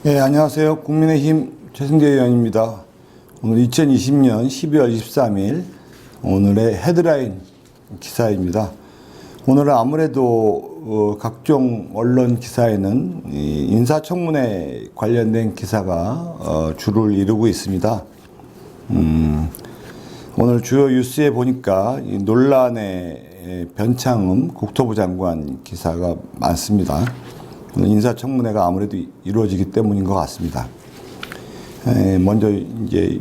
네, 안녕하세요. 국민의힘 최승재 의원입니다. 오늘 2020년 12월 23일 오늘의 헤드라인 기사입니다. 오늘은 아무래도 각종 언론 기사에는 인사청문회 관련된 기사가 주를 이루고 있습니다. 오늘 주요 뉴스에 보니까 이 논란의 변창흠 국토부 장관 기사가 많습니다. 인사청문회가 아무래도 이루어지기 때문인 것 같습니다. 먼저 이제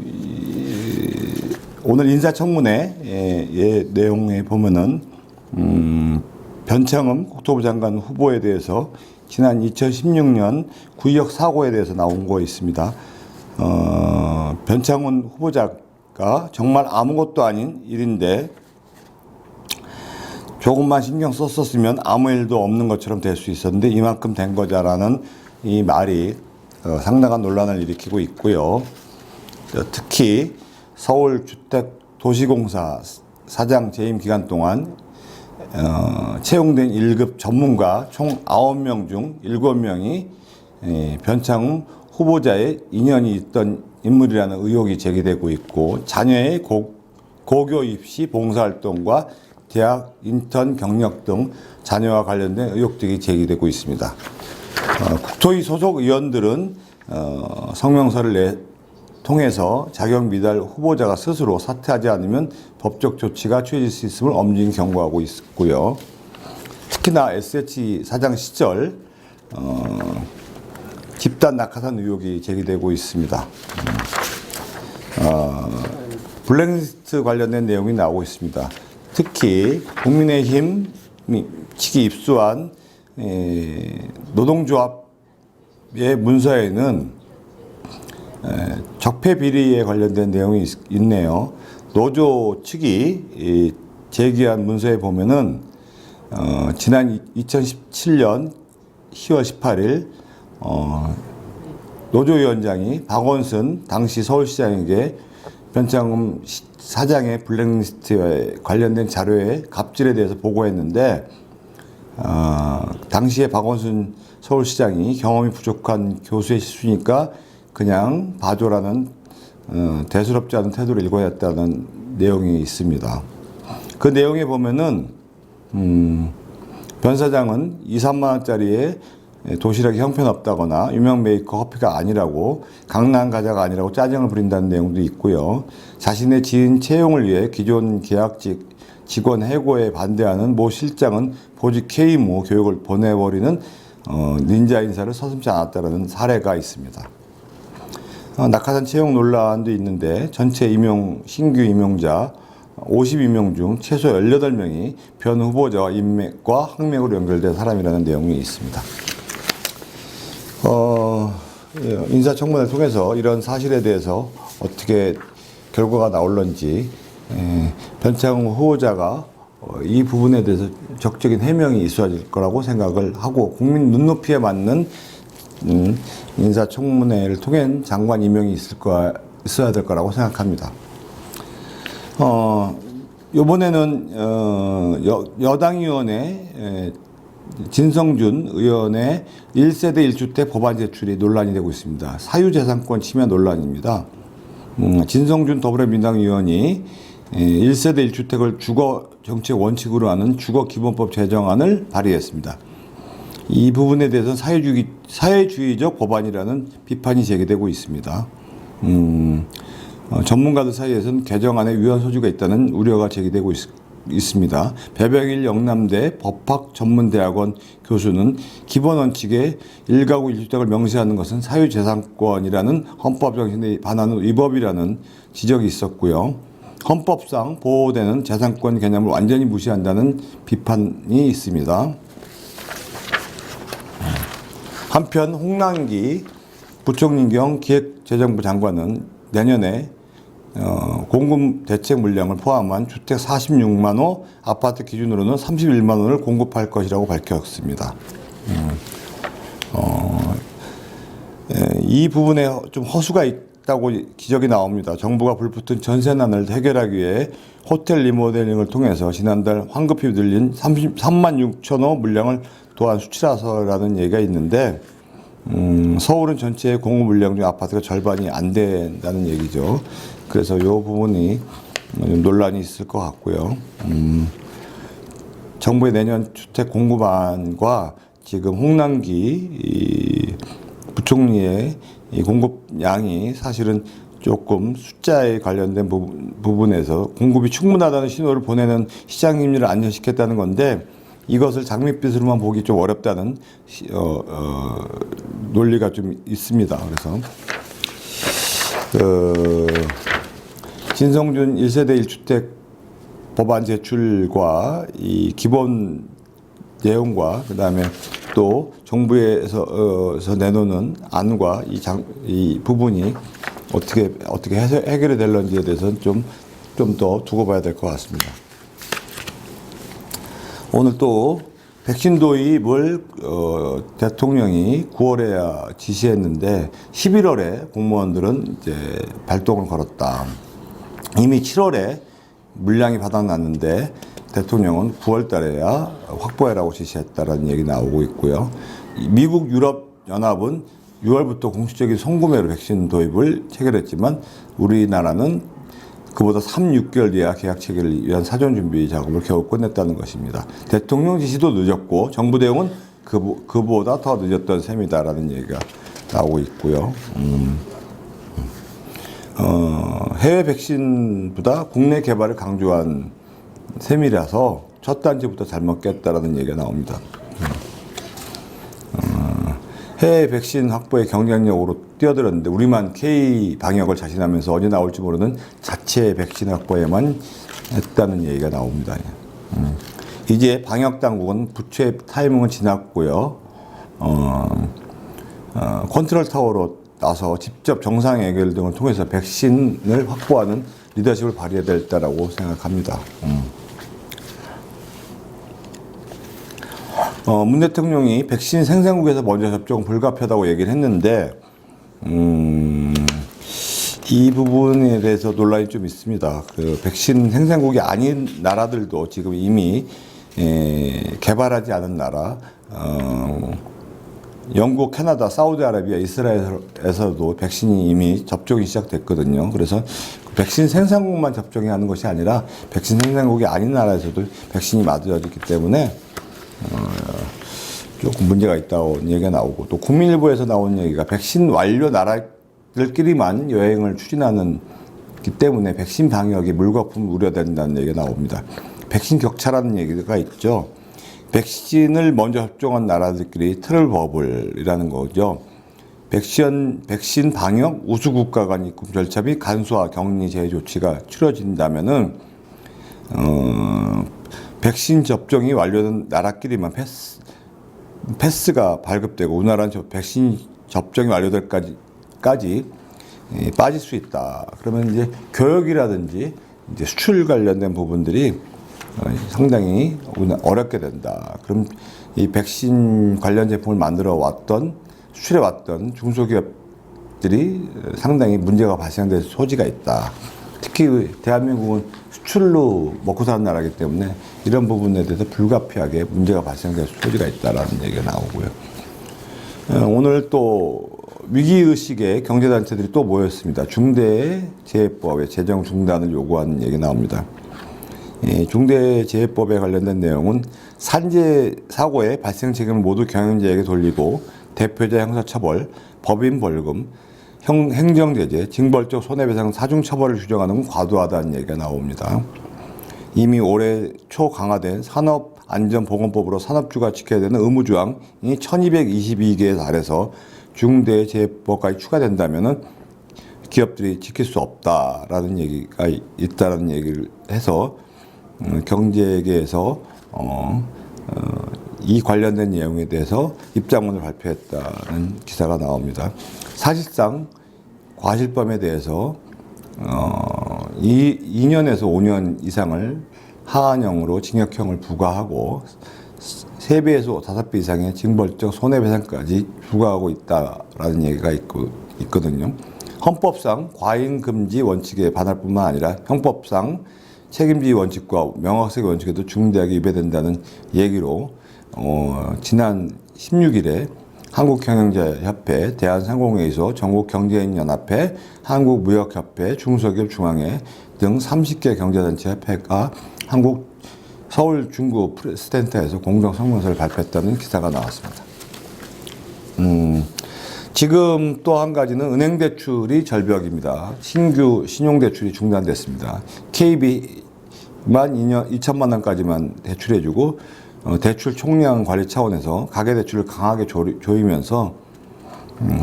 오늘 인사청문회의 내용에 보면은 변창흠 국토부 장관 후보에 대해서 지난 2016년 구의역 사고에 대해서 나온 거 있습니다. 변창흠 후보자가 정말 아무것도 아닌 일인데 조금만 신경 썼었으면 아무 일도 없는 것처럼 될 수 있었는데 이만큼 된 거자라는 이 말이 상당한 논란을 일으키고 있고요. 특히 서울주택도시공사 사장 재임 기간 동안 채용된 1급 전문가 총 9명 중 7명이 변창흠 후보자의 인연이 있던 인물이라는 의혹이 제기되고 있고, 자녀의 고교 입시 봉사활동과 대학 인턴 경력 등 자녀와 관련된 의혹들이 제기되고 있습니다. 국토위 소속 의원들은 성명서를 통해서 자격 미달 후보자가 스스로 사퇴하지 않으면 법적 조치가 취해질 수 있음을 엄중히 경고하고 있고요. 특히나 SH 사장 시절 집단 낙하산 의혹이 제기되고 있습니다. 블랙리스트 관련된 내용이 나오고 있습니다. 특히 국민의힘 측이 입수한 노동조합의 문서에는 적폐 비리에 관련된 내용이 있네요. 노조 측이 제기한 문서에 보면은 지난 2017년 10월 18일 노조위원장이 박원순 당시 서울시장에게 변창흠 사장의 블랙리스트에 관련된 자료의 갑질에 대해서 보고했는데, 당시에 박원순 서울시장이 경험이 부족한 교수의 실수니까 그냥 봐줘라는 대수롭지 않은 태도를 일관했다는 내용이 있습니다. 그 내용에 보면은 변 사장은 2, 3만 원짜리에 도시락이 형편없다거나 유명 메이커 커피가 아니라고, 강남 과자가 아니라고 짜증을 부린다는 내용도 있고요. 자신의 지인 채용을 위해 기존 계약직 직원 해고에 반대하는 모 실장은 보직 해임 후 교육을 보내버리는 닌자 인사를 서슴지 않았다는 사례가 있습니다. 낙하산 채용 논란도 있는데 전체 신규 임용자 52명 중 최소 18명이 변 후보자와 인맥과 학맥으로 연결된 사람이라는 내용이 있습니다. 인사청문회를 통해서 이런 사실에 대해서 어떻게 결과가 나올런지, 변창흠 후보자가 이 부분에 대해서 적극적인 해명이 있어질 거라고 생각을 하고, 국민 눈높이에 맞는 인사청문회를 통한 장관 임명이 있어야 될 거라고 생각합니다. 이번에는 여당위원회 진성준 의원의 1세대 1주택 법안 제출이 논란이 되고 있습니다. 사유재산권 침해 논란입니다. 진성준 더불어민주당 의원이 1세대 1주택을 주거정책 원칙으로 하는 주거기본법 제정안을 발의했습니다. 이 부분에 대해서는 사회주의적 법안이라는 비판이 제기되고 있습니다. 전문가들 사이에서는 개정안에 위헌 소지가 있다는 우려가 제기되고 있습니다. 배병일 영남대 법학전문대학원 교수는 기본 원칙에 1가구 1주택을 명시하는 것은 사유재산권이라는 헌법 정신에 반하는 위법이라는 지적이 있었고요. 헌법상 보호되는 재산권 개념을 완전히 무시한다는 비판이 있습니다. 한편 홍남기 부총리 겸 기획재정부 장관은 내년에 공급 대책 물량을 포함한 주택 46만 호, 아파트 기준으로는 31만 원을 공급할 것이라고 밝혔습니다. 이 부분에 좀 허수가 있다고 지적이 나옵니다. 정부가 불붙은 전세난을 해결하기 위해 호텔 리모델링을 통해서 지난달 환급이 늘린 33만 6천 호 물량을 또한 수출해서라는 얘기가 있는데, 서울은 전체 공급 물량 중 아파트가 절반이 안 된다는 얘기죠. 그래서 이 부분이 논란이 있을 것 같고요. 정부의 내년 주택 공급안과 지금 홍남기 부총리의 이 공급량이 사실은 조금 숫자에 관련된 부분에서 공급이 충분하다는 신호를 보내는 시장 심리를 안정시켰다는 건데, 이것을 장밋빛으로만 보기 좀 어렵다는 논리가 좀 있습니다. 그래서 진성준 1세대 1주택 법안 제출과 이 기본 내용과 그다음에 또 정부에서 내놓는 안과 이 부분이 어떻게 해결이 될런지에 대해서는 좀 더 두고 봐야 될 것 같습니다. 오늘 또 백신 도입을 대통령이 9월에 지시했는데 11월에 공무원들은 이제 발동을 걸었다. 이미 7월에 물량이 바닥났는데 대통령은 9월 달에야 확보해라고 지시했다라는 얘기 나오고 있고요. 미국 유럽연합은 6월부터 공식적인 송구매로 백신 도입을 체결했지만 우리나라는 그보다 6개월 뒤야 계약 체결을 위한 사전 준비 작업을 겨우 끝냈다는 것입니다. 대통령 지시도 늦었고 정부 대응은 그보다 더 늦었던 셈이다라는 얘기가 나오고 있고요. 해외 백신보다 국내 개발을 강조한 셈이라서 첫 단지부터 잘못 깼다라는 얘기가 나옵니다. 해외 백신 확보의 경쟁력으로 뛰어들었는데 우리만 K 방역을 자신하면서 언제 나올지 모르는 자체 백신 확보에만 했다는 얘기가 나옵니다. 이제 방역 당국은 부채 타이밍은 지났고요. 컨트롤 타워로 나서 직접 정상 해결 등을 통해서 백신을 확보하는 리더십을 발휘해야 된다고 생각합니다. 문 대통령이 백신 생산국에서 먼저 접종 불가피하다고 얘기를 했는데 이 부분에 대해서 논란이 좀 있습니다. 그 백신 생산국이 아닌 나라들도 지금 이미 개발하지 않은 나라, 영국, 캐나다, 사우디아라비아, 이스라엘에서도 백신이 이미 접종이 시작됐거든요. 그래서 백신 생산국만 접종해야 하는 것이 아니라 백신 생산국이 아닌 나라에서도 백신이 맞아졌기 때문에 조금 문제가 있다고 얘기가 나오고, 또 국민일보에서 나온 얘기가 백신 완료 나라들끼리만 여행을 추진하는 기 때문에 백신 방역이 물거품 우려된다는 얘기가 나옵니다. 백신 격차라는 얘기가 있죠. 백신을 먼저 접종한 나라들끼리 트러블 버블이라는 거죠. 백신 방역 우수 국가 간 입국 절차 및 간소화 격리 제외 조치가 치러진다면은 백신 접종이 완료된 나라끼리만 패스가 발급되고 우리나라는 백신 접종이 완료될 까지 빠질 수 있다. 그러면 이제 교역이라든지 이제 수출 관련된 부분들이 상당히 어렵게 된다. 그럼 이 백신 관련 제품을 만들어 왔던 수출해 왔던 중소기업들이 상당히 문제가 발생될 소지가 있다. 특히 대한민국은 수출로 먹고 사는 나라이기 때문에 이런 부분에 대해서 불가피하게 문제가 발생될 소지가 있다라는 얘기가 나오고요. 오늘 또 위기의식의 경제단체들이 또 모였습니다. 중대재해법의 재정 중단을 요구하는 얘기 나옵니다. 중대재해법에 관련된 내용은 산재 사고의 발생 책임을 모두 경영자에게 돌리고 대표자 형사처벌, 법인 벌금, 행정제재, 징벌적 손해배상 사중처벌을 규정하는 건 과도하다는 얘기가 나옵니다. 이미 올해 초 강화된 산업안전보건법으로 산업주가 지켜야 되는 의무조항이 1222개에 달해서 중대재해법까지 추가된다면 기업들이 지킬 수 없다라는 얘기가 있다는 얘기를 해서 경제계에서 이 관련된 내용에 대해서 입장문을 발표했다는 기사가 나옵니다. 사실상 과실범에 대해서 2년에서 5년 이상을 하한형으로 징역형을 부과하고 3배에서 5배 이상의 징벌적 손해배상까지 부과하고 있다라는 얘기가 있거든요. 헌법상 과잉금지 원칙에 반할 뿐만 아니라 형법상 책임지기 원칙과 명확성의 원칙에도 중대하게 위배된다는 얘기로 지난 16일에 한국경영자협회, 대한상공회의소, 전국경제인연합회, 한국무역협회, 중소기업 중앙회 등 30개 경제단체 협회가 한국 서울 중구 프레스센터에서 공동 성명서를 발표했다는 기사가 나왔습니다. 지금 또 한 가지는 은행 대출이 절벽입니다. 신규 신용 대출이 중단됐습니다. KB만 2천만 원까지만 대출해주고 대출 총량 관리 차원에서 가계 대출을 강하게 조이면서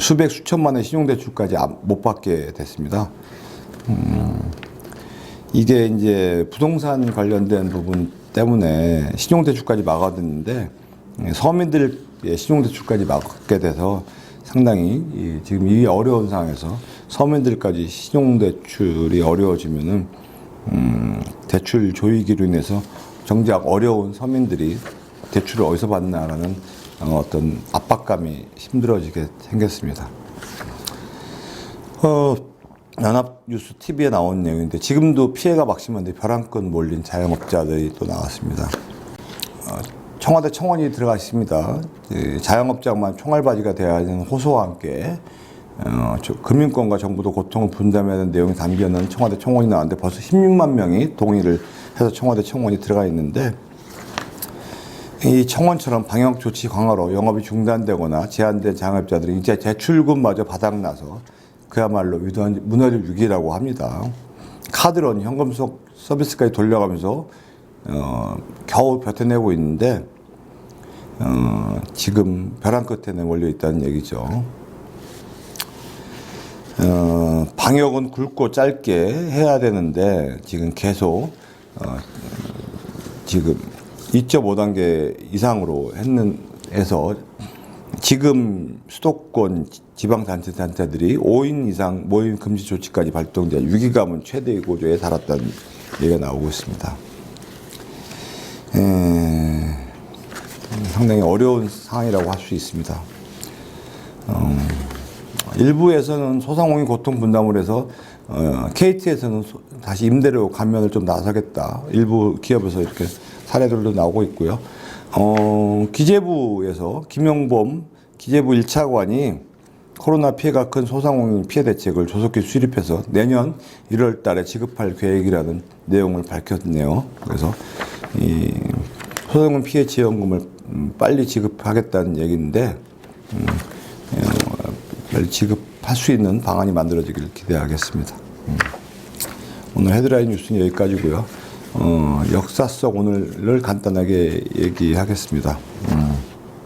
수백 수천만 원의 신용 대출까지 못 받게 됐습니다. 이게 이제 부동산 관련된 부분 때문에 신용 대출까지 막아뒀는데 서민들의 신용 대출까지 막게 돼서 상당히 지금 이 어려운 상황에서 서민들까지 신용 대출이 어려워지면은 대출 조이기로 인해서 정작 어려운 서민들이 대출을 어디서 받나라는 어떤 압박감이 힘들어지게 생겼습니다. 연합뉴스 TV에 나온 내용인데 지금도 피해가 막심한데 벼랑끝 몰린 자영업자들이 또 나왔습니다. 청와대 청원이 들어가 있습니다. 자영업자만 총알바지가 되어야 하는 호소와 함께 금융권과 정부도 고통을 분담해야 하는 내용이 담겨있는 청와대 청원이 나왔는데 벌써 16만 명이 동의를 해서 청와대 청원이 들어가 있는데 이 청원처럼 방역 조치 강화로 영업이 중단되거나 제한된 자영업자들이 이제 대출금마저 바닥나서 그야말로 무너질 위기라고 합니다. 카드론, 현금 서비스까지 돌려가면서 겨우 버텨내고 있는데 지금 벼랑 끝에 내몰려 있다는 얘기죠. 방역은 굵고 짧게 해야 되는데 지금 계속 지금 2.5단계 이상으로 해서 지금 수도권 지방자치단체들이 5인 이상 모임 금지 조치까지 발동돼 위기감은 최대 고조에 달았다는 얘기가 나오고 있습니다. 상당히 어려운 상황이라고 할 수 있습니다. 일부에서는 소상공인 고통 분담을 해서 KT에서는 다시 임대료 감면을 좀 나서겠다. 일부 기업에서 이렇게 사례들도 나오고 있고요. 기재부에서 김용범 기재부 1차관이 코로나 피해가 큰 소상공인 피해 대책을 조속히 수립해서 내년 1월 달에 지급할 계획이라는 내용을 밝혔네요. 그래서 이 소상공인 피해 지원금을 빨리 지급하겠다는 얘기인데 빨리 지급할 수 있는 방안이 만들어지길 기대하겠습니다. 오늘 헤드라인 뉴스는 여기까지고요. 역사 속 오늘을 간단하게 얘기하겠습니다.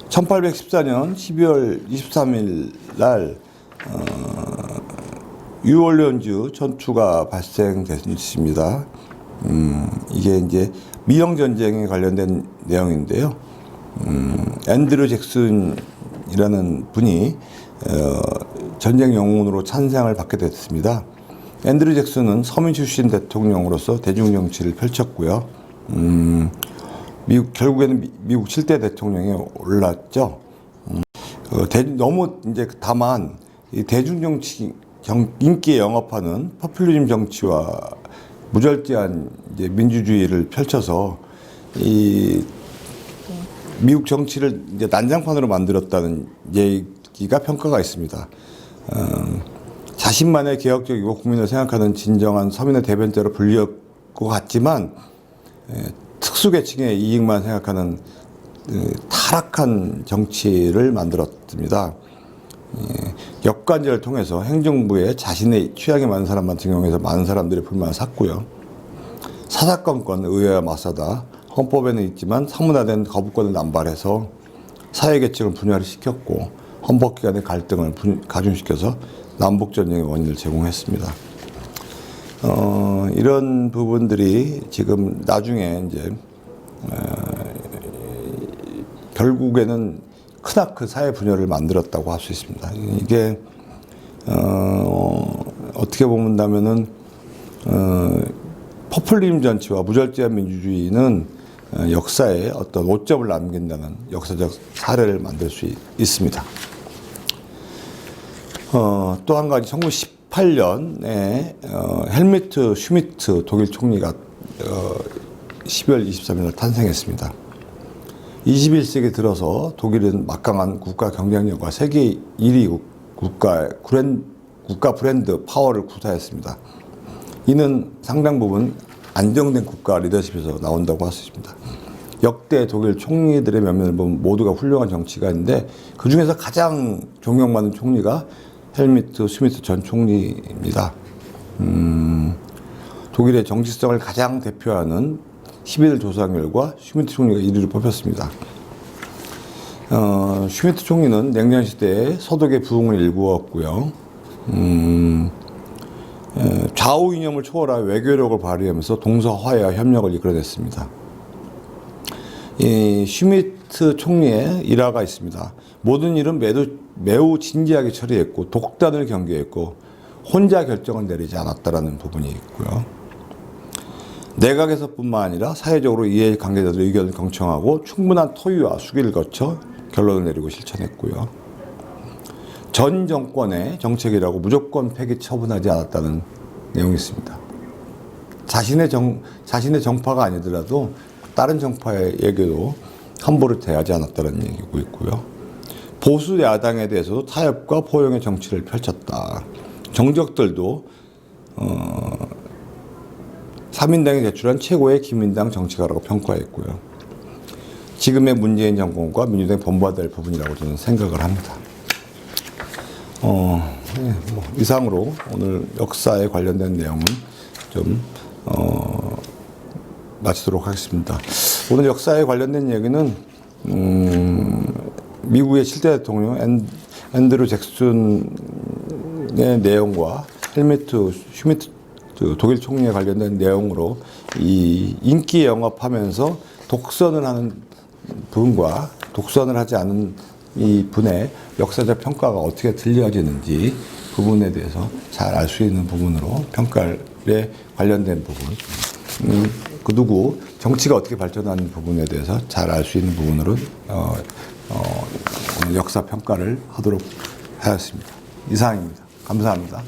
1814년 12월 23일 날 뉴올리언즈 전투가 발생됐습니다. 이게 이제 미영 전쟁에 관련된 내용인데요. 앤드류 잭슨이라는 분이 전쟁 영웅으로 찬양을 받게 됐습니다. 앤드류 잭슨은 서민 출신 대통령으로서 대중 정치를 펼쳤고요. 결국에는 미국 7대 대통령에 올랐죠. 너무 이제 다만 이 대중 정치 인기에 영업하는 포퓰리즘 정치와 무절제한 이제 민주주의를 펼쳐서 이 미국 정치를 이제 난장판으로 만들었다는 얘기가 평가가 있습니다. 자신만의 개혁적이고 국민을 생각하는 진정한 서민의 대변자로 불릴 것 같지만 특수계층의 이익만 생각하는 타락한 정치를 만들었습니다. 역관제를 통해서 행정부에 자신의 취향에 맞는 사람만 등용해서 많은 사람들의 불만을 샀고요. 사사건건 의회와 맞서다 헌법에는 있지만 사문화된 거부권을 남발해서 사회계층을 분열을 시켰고 헌법기관의 갈등을 가중시켜서 남북전쟁의 원인을 제공했습니다. 이런 부분들이 지금 나중에 이제 결국에는 크나큰 사회 분열을 만들었다고 할 수 있습니다. 이게 어떻게 보면은 포퓰리즘 정치와 무절제한 민주주의는 역사에 어떤 오점을 남긴다는 역사적 사례를 만들 수 있습니다. 또 한 가지 1918년에 헬무트 슈미트 독일 총리가 12월 23일 날 탄생했습니다. 21세기 들어서 독일은 막강한 국가 경쟁력과 세계 1위 국가 브랜드 파워를 구사했습니다. 이는 상당 부분 안정된 국가 리더십에서 나온다고 할 수 있습니다. 역대 독일 총리들의 면면을 보면 모두가 훌륭한 정치가 있는데 그 중에서 가장 존경받는 총리가 헬무트 슈미트 전 총리입니다. 독일의 정치성을 가장 대표하는 11 조사 결과 슈미트 총리가 1위로 뽑혔습니다. 슈미트 총리는 냉전 시대에 서독의 부흥을 일구었고요. 좌우 이념을 초월한 외교력을 발휘하면서 동서화해와 협력을 이끌어냈습니다. 이 슈미트 총리의 일화가 있습니다. 모든 일은 매우 진지하게 처리했고 독단을 경계했고 혼자 결정을 내리지 않았다라는 부분이 있고요. 내각에서뿐만 아니라 사회적으로 이해관계자들의 의견을 경청하고 충분한 토의와 수기를 거쳐 결론을 내리고 실천했고요. 전 정권의 정책이라고 무조건 폐기 처분하지 않았다는 내용이 있습니다. 자신의 정파가 아니더라도 다른 정파에게도 함부로 대하지 않았다는 얘기고 있고요. 보수 야당에 대해서도 타협과 포용의 정치를 펼쳤다. 정적들도 3인당이 제출한 최고의 기민당 정치가라고 평가했고요. 지금의 문재인 정권과 민주당이 본받아야 될 부분이라고 저는 생각을 합니다. 이상으로 오늘 역사에 관련된 내용은 좀 마치도록 하겠습니다. 오늘 역사에 관련된 얘기는 미국의 7대 대통령 앤드류 잭슨의 내용과 슈미트 독일 총리에 관련된 내용으로 이 인기 영업하면서 독선을 하는 분과 독선을 하지 않은 이 분의 역사적 평가가 어떻게 들려지는지 부분에 대해서 잘 알 수 있는 부분으로 평가에 관련된 부분, 그 누구 정치가 어떻게 발전하는 부분에 대해서 잘 알 수 있는 부분으로 오늘 역사 평가를 하도록 하였습니다. 이상입니다. 감사합니다.